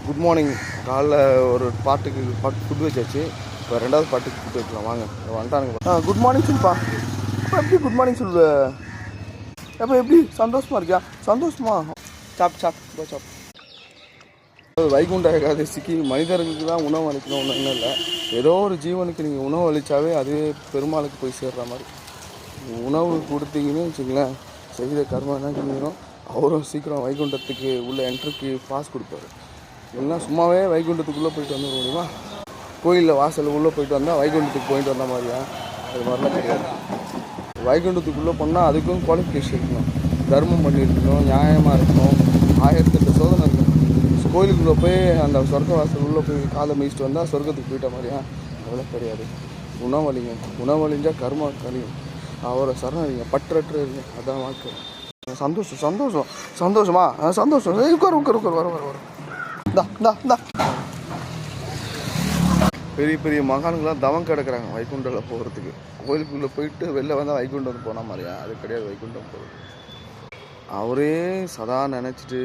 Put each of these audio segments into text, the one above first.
Good morning. காலைல ஒரு பாட்டுக்கு ஃபுட் வச்சாச்சு. இப்போ ரெண்டாவது பாட்டுக்கு ஃபுட் வைக்கலாம் வாங்க. வந்துட்டானுங்க. குட் மார்னிங் சொல்லுப்பா. அப்போ எப்படி குட் மார்னிங் சொல்லு? அப்போ எப்படி சந்தோஷமா இருக்கியா? சந்தோஷமா சாப் சாப். வைகுண்ட ஏகாதசிக்கு மனிதர்களுக்கு தான் உணவு அளிக்கணும் ஒன்றும் இல்லை. ஏதோ ஒரு ஜீவனுக்கு நீங்கள் உணவு அளித்தாவே அதுவே பெருமாளுக்கு போய் சேர்ற மாதிரி. உணவு கொடுத்தீங்கன்னு வச்சுங்களேன், செய்த கர்மம் என்ன செஞ்சிடும், அவரும் சீக்கிரம் வைகுண்டத்துக்கு உள்ள என்ட்ரிக்கு பாஸ் கொடுப்பாரு. இல்லைன்னா சும்மாவே வைகுண்டத்துக்குள்ளே போயிட்டு வந்துட முடியுமா? கோயிலில் வாசல் உள்ளே போயிட்டு வந்தால் வைகுண்டத்துக்கு போயிட்டு வந்த மாதிரியா? அது மாதிரிலாம் கிடையாது. வைகுண்டத்துக்குள்ளே போனால் அதுக்கும் குவாலிஃபிகேஷன் இருக்கணும், தர்மம் பண்ணியிருக்கணும், நியாயமாக இருக்கணும், 1008 சோதனை இருக்கணும். கோயிலுக்குள்ளே போய் அந்த சொர்க்க வாசல் உள்ளே போய் காலை மீச்சிட்டு வந்தால் சொர்க்கத்துக்கு போயிட்ட மாதிரியா? அதெல்லாம் கிடையாது. உணவழிஞ்சால் கர்மா கழியும். அவரை சரணடைங்க, பற்றற்று இருங்க, அதான் வாழ்க்கை. சந்தோஷமா சந்தோஷம். உட்கார் வர இந்தா. பெரிய பெரிய மகான்களாம் தவம் கிடக்குறாங்க வைகுண்டில் போகிறதுக்கு. கோயிலுக்குள்ளே போயிட்டு வெளில வந்தால் வைகுண்டம் போன மாதிரியா? அது கிடையாது. வைகுண்டம் போகிறது அவரே சதா நினச்சிட்டு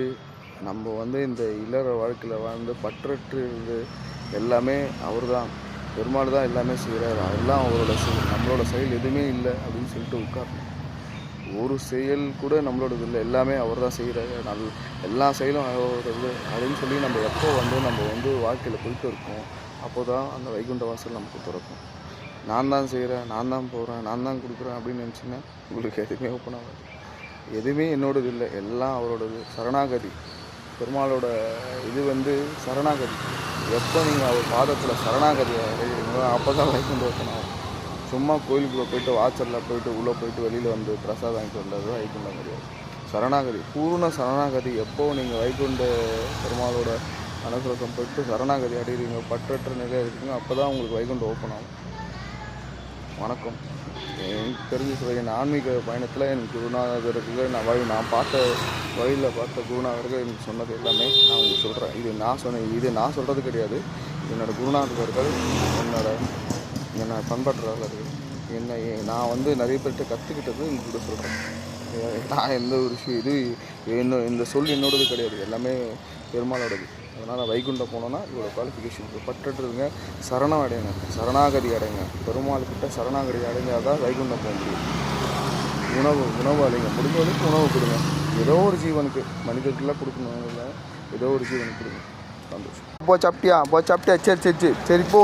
நம்ம இந்த இல்லற வாழ்க்கையில் வாழ்ந்து பற்றற்று இருந்து எல்லாமே அவர் தான், பெருமாள் தான் எல்லாமே செய்கிறார். அதெல்லாம் அவரோட செயல், நம்மளோட செயல் எதுவுமே இல்லை அப்படின்னு சொல்லிட்டு உட்காரணும். ஒரு செயல் கூட நம்மளோடது இல்லை, எல்லாமே அவர் தான் செய்கிறாரு, எல்லா செயலும் அவரோடது அப்படின்னு சொல்லி நம்ம எப்போ நம்ம வாழ்க்கையில் போயிட்டு இருக்கோம், அப்போ தான் அந்த வைகுண்ட வாசல் நமக்கு திறக்கும். நான் தான் செய்கிறேன், நான் தான் போகிறேன், நான் தான் கொடுக்குறேன் அப்படின்னு நினச்சிங்கன்னா உங்களுக்கு எதுவுமே ஓப்பன் ஆகாது. எதுவுமே என்னோடது இல்லை, எல்லாம் அவரோடது. சரணாகதி பெருமாளோட இது சரணாகதி. எப்போ நீங்கள் அவர் பாதத்தில் சரணாகதி அடைகிறீங்களோ அப்போ தான் வைகுண்ட வாசல் ஆகும். சும்மா கோயிலுக்குள்ளே போயிட்டு வாசலில் போயிட்டு உள்ளே போயிட்டு வெளியில் பிரசாதம் வாங்கிட்டு வந்தது வைகுண்டம் கிடையாது. சரணாகதி, பூர்ண சரணாகதி. எப்போ நீங்கள் வைகுண்ட பெருமாளோட அனுகிரகம் போயிட்டு சரணாகதி அடைகிறீங்க, பற்றற்ற நிலையாக இருக்கீங்க, அப்போ தான் உங்களுக்கு வைகுண்டம் ஓப்பன் ஆகும். வணக்கம். எனக்கு தெரிஞ்ச என் ஆன்மீக பயணத்தில் எனக்கு குருநாதர்கள் நான் பார்த்த வழியில் பார்த்த குருநாதர்கள் எனக்கு சொன்னது எல்லாமே நான் உங்களுக்கு சொல்கிறேன். இது நான் சொல்கிறது கிடையாது. என்னோடய குருநாதர்கள், என்னை பண்பாட்டுறாளர்கள், நான் நிறைய பேர்கிட்ட கற்றுக்கிட்டது உங்களுக்கு கூட சொல்கிறேன். நான் எந்த ஒரு விஷயம் இந்த சொல் என்னோடது கிடையாது, எல்லாமே பெருமாளோடது. அதனால் வைகுண்டம் போனோன்னா இவ்வளோ குவாலிஃபிகேஷன் பற்றுருங்க, சரணம் அடையுங்க, சரணாகதி அடைங்க. பெருமாள்கிட்ட சரணாகதி அடைஞ்சால் தான் வைகுண்டம் போக முடியும். உணவு அடைங்க, முடிஞ்சவளுக்கு உணவு கொடுங்க. ஏதோ ஒரு ஜீவனுக்கு, மனிதர்களாக கொடுக்கணும் இல்லை, ஏதோ ஒரு ஜீவனுக்கு கொடுங்க. சந்தோஷம். சாப்பிட்டியா? சரி போ.